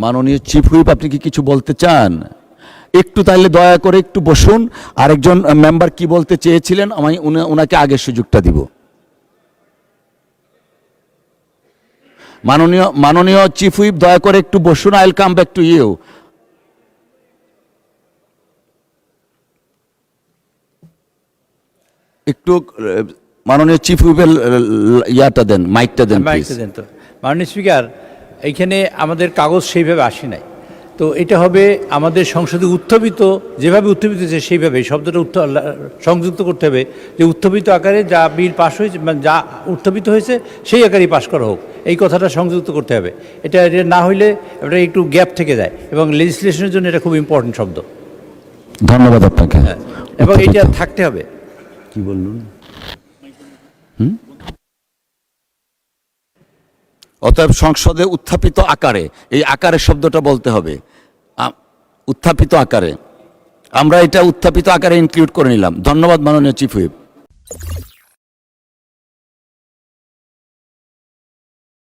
মাননীয় chief whip, আপনি কি কিছু বলতে চান? একটু তাহলে দয়া করে একটু বসুন। আরেকজন মেম্বার কি বলতে চেয়েছিলেন, আমি ওনাকে আগের সুযোগটা দিব। মাননীয় চিফ হুইপ, দয়া করে একটু বসুন। I will come back to you. একটু মাননীয় চিফ হুইপের ইয়াটা দেন, মাইকটা দেন প্লিজ। তো মাননীয় স্পিকার, এইখানে আমাদের কাগজ সেইভাবে আসে নাই, তো এটা হবে আমাদের সংসদে উত্থাপিত, যেভাবে উত্থাপিত হয়েছে সেইভাবে শব্দটা সংযুক্ত করতে হবে, যে উত্থাপিত আকারে যা বিল পাস হয়েছে, মানে যা উত্থাপিত হয়েছে সেই আকারেই পাস করা হোক, এই কথাটা সংযুক্ত করতে হবে। এটা না হইলে এটা একটু গ্যাপ থেকে যায়, এবং লেজিসলেশনের জন্য এটা খুব ইম্পর্টেন্ট শব্দ। ধন্যবাদ আপনাকে। এবং এটা থাকতে হবে। কি বললেন? অতএব সংসদে উত্থাপিত আকারে, এই আকারের শব্দটা বলতে হবে, উত্থাপিত আকারে। আমরা এটা উত্থাপিত আকারে ইনক্লুড করে নিলাম। ধন্যবাদ মাননীয় চিফ হুইপ।